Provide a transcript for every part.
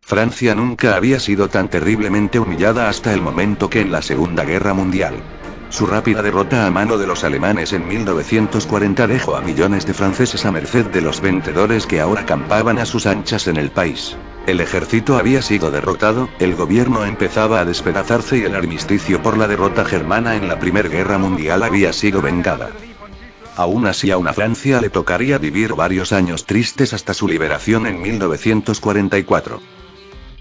Francia nunca había sido tan terriblemente humillada hasta el momento que en la Segunda Guerra Mundial. Su rápida derrota a mano de los alemanes en 1940 dejó a millones de franceses a merced de los vencedores que ahora campaban a sus anchas en el país. El ejército había sido derrotado, el gobierno empezaba a despedazarse y el armisticio por la derrota germana en la Primera Guerra Mundial había sido vengada. Aún así a una Francia le tocaría vivir varios años tristes hasta su liberación en 1944.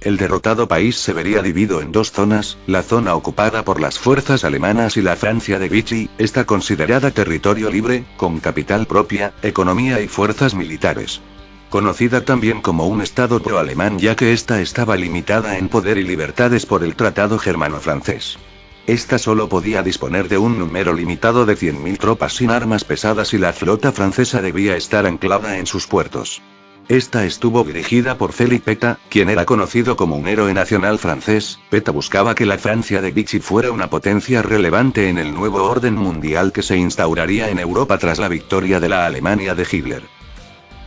El derrotado país se vería dividido en dos zonas, la zona ocupada por las fuerzas alemanas y la Francia de Vichy, esta considerada territorio libre, con capital propia, economía y fuerzas militares. Conocida también como un estado pro-alemán ya que esta estaba limitada en poder y libertades por el Tratado Germano-Francés. Esta solo podía disponer de un número limitado de 100.000 tropas sin armas pesadas y la flota francesa debía estar anclada en sus puertos. Esta estuvo dirigida por Félix Pétain, quien era conocido como un héroe nacional francés. Pétain buscaba que la Francia de Vichy fuera una potencia relevante en el nuevo orden mundial que se instauraría en Europa tras la victoria de la Alemania de Hitler.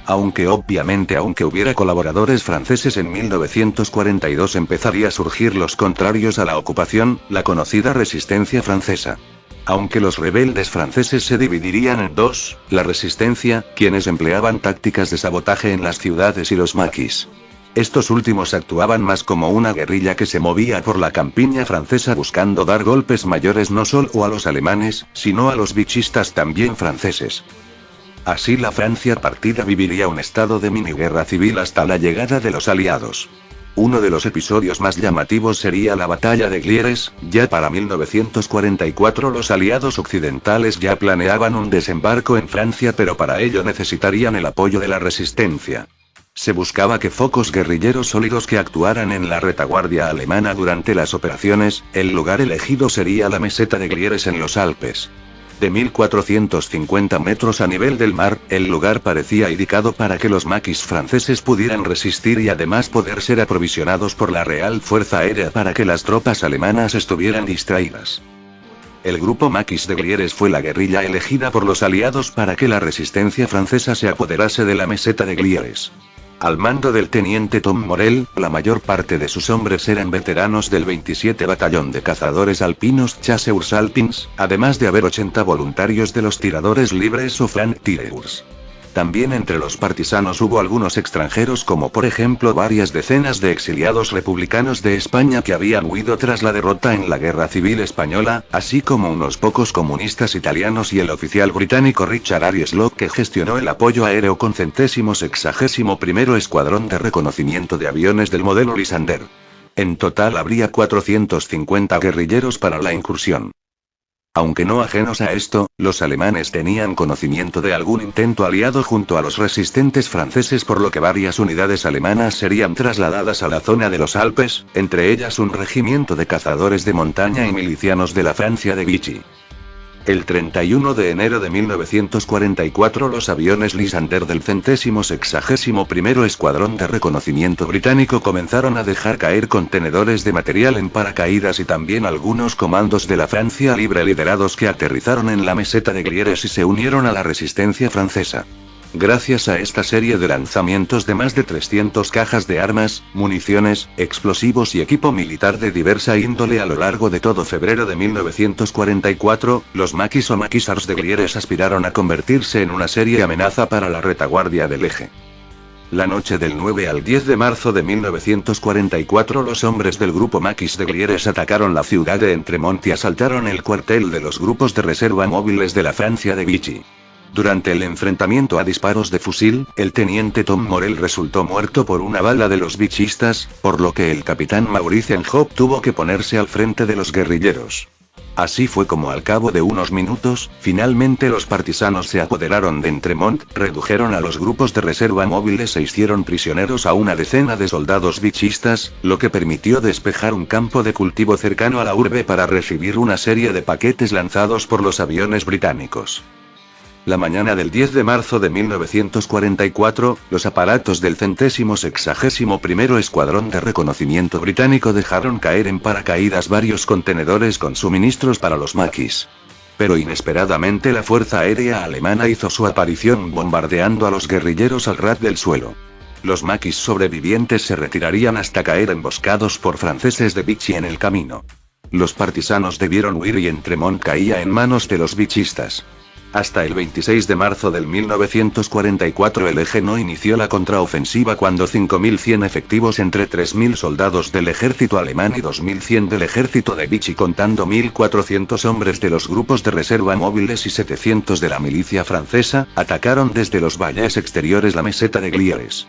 Aunque hubiera colaboradores franceses en 1942 empezaría a surgir los contrarios a la ocupación, la conocida resistencia francesa. Aunque los rebeldes franceses se dividirían en dos, la resistencia, quienes empleaban tácticas de sabotaje en las ciudades y los maquis. Estos últimos actuaban más como una guerrilla que se movía por la campiña francesa buscando dar golpes mayores no solo a los alemanes, sino a los vichistas también franceses. Así la Francia partida viviría un estado de miniguerra civil hasta la llegada de los aliados. Uno de los episodios más llamativos sería la batalla de Glières. Ya para 1944 los aliados occidentales ya planeaban un desembarco en Francia, pero para ello necesitarían el apoyo de la resistencia. Se buscaba que focos guerrilleros sólidos que actuaran en la retaguardia alemana durante las operaciones. El lugar elegido sería la meseta de Glières en los Alpes. De 1450 metros a nivel del mar, el lugar parecía indicado para que los maquis franceses pudieran resistir y además poder ser aprovisionados por la Real Fuerza Aérea para que las tropas alemanas estuvieran distraídas. El grupo Maquis de Glières fue la guerrilla elegida por los aliados para que la resistencia francesa se apoderase de la meseta de Glières. Al mando del teniente Tom Morel, la mayor parte de sus hombres eran veteranos del 27 Batallón de Cazadores Alpinos Chasseurs Alpins, además de haber 80 voluntarios de los Tiradores Libres o Franc-Tireurs. También entre los partisanos hubo algunos extranjeros como por ejemplo varias decenas de exiliados republicanos de España que habían huido tras la derrota en la Guerra Civil Española, así como unos pocos comunistas italianos y el oficial británico Richard Aries Locke que gestionó el apoyo aéreo con 161º Escuadrón de Reconocimiento de Aviones del modelo Lysander. En total habría 450 guerrilleros para la incursión. Aunque no ajenos a esto, los alemanes tenían conocimiento de algún intento aliado junto a los resistentes franceses, por lo que varias unidades alemanas serían trasladadas a la zona de los Alpes, entre ellas un regimiento de cazadores de montaña y milicianos de la Francia de Vichy. El 31 de enero de 1944 los aviones Lysander del 161º Escuadrón de Reconocimiento británico comenzaron a dejar caer contenedores de material en paracaídas y también algunos comandos de la Francia Libre liderados que aterrizaron en la meseta de Glières y se unieron a la resistencia francesa. Gracias a esta serie de lanzamientos de más de 300 cajas de armas, municiones, explosivos y equipo militar de diversa índole a lo largo de todo febrero de 1944, los maquis o maquisards de Glières aspiraron a convertirse en una seria amenaza para la retaguardia del eje. La noche del 9 al 10 de marzo de 1944 los hombres del grupo Maquis de Glières atacaron la ciudad de Entremont y asaltaron el cuartel de los grupos de reserva móviles de la Francia de Vichy. Durante el enfrentamiento a disparos de fusil, el teniente Tom Morel resultó muerto por una bala de los vichistas, por lo que el capitán Maurice Enjop tuvo que ponerse al frente de los guerrilleros. Así fue como al cabo de unos minutos, finalmente los partisanos se apoderaron de Entremont, redujeron a los grupos de reserva móviles e hicieron prisioneros a una decena de soldados vichistas, lo que permitió despejar un campo de cultivo cercano a la urbe para recibir una serie de paquetes lanzados por los aviones británicos. La mañana del 10 de marzo de 1944, los aparatos del 161º Escuadrón de Reconocimiento británico dejaron caer en paracaídas varios contenedores con suministros para los maquis. Pero inesperadamente la Fuerza Aérea Alemana hizo su aparición bombardeando a los guerrilleros al ras del suelo. Los maquis sobrevivientes se retirarían hasta caer emboscados por franceses de Vichy en el camino. Los partisanos debieron huir y Entremont caía en manos de los vichistas. Hasta el 26 de marzo del 1944 el Eje no inició la contraofensiva cuando 5.100 efectivos entre 3.000 soldados del ejército alemán y 2.100 del ejército de Vichy contando 1.400 hombres de los grupos de reserva móviles y 700 de la milicia francesa, atacaron desde los valles exteriores la meseta de Glières.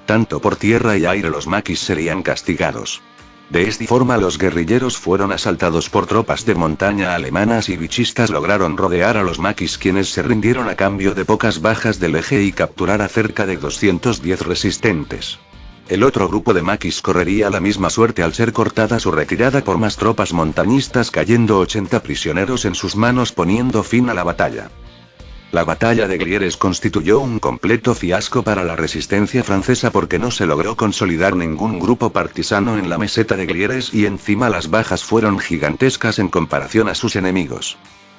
Tanto por tierra y aire los maquis serían castigados. De esta forma los guerrilleros fueron asaltados por tropas de montaña alemanas y vichistas lograron rodear a los maquis quienes se rindieron a cambio de pocas bajas del Eje y capturar a cerca de 210 resistentes. El otro grupo de maquis correría la misma suerte al ser cortada su retirada por más tropas montañistas cayendo 80 prisioneros en sus manos poniendo fin a la batalla. La batalla de Glières constituyó un completo fiasco para la resistencia francesa porque no se logró consolidar ningún grupo partisano en la meseta de Glières y encima las bajas fueron gigantescas en comparación a sus enemigos.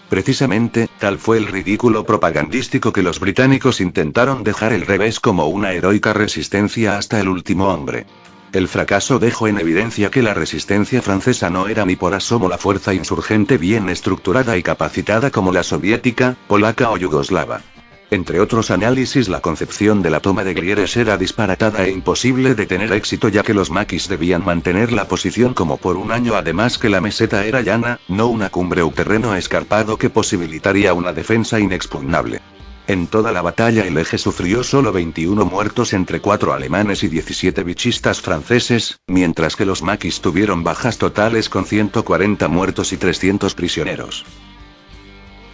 Precisamente, tal fue el ridículo propagandístico que los británicos intentaron dejar el revés como una heroica resistencia hasta el último hombre. El fracaso dejó en evidencia que la resistencia francesa no era ni por asomo la fuerza insurgente bien estructurada y capacitada como la soviética, polaca o yugoslava. Entre otros análisis, la concepción de la toma de Glières era disparatada e imposible de tener éxito ya que los maquis debían mantener la posición como por un año, además que la meseta era llana, no una cumbre o terreno escarpado que posibilitaría una defensa inexpugnable. En toda la batalla el Eje sufrió solo 21 muertos entre 4 alemanes y 17 vichistas franceses, mientras que los maquis tuvieron bajas totales con 140 muertos y 300 prisioneros.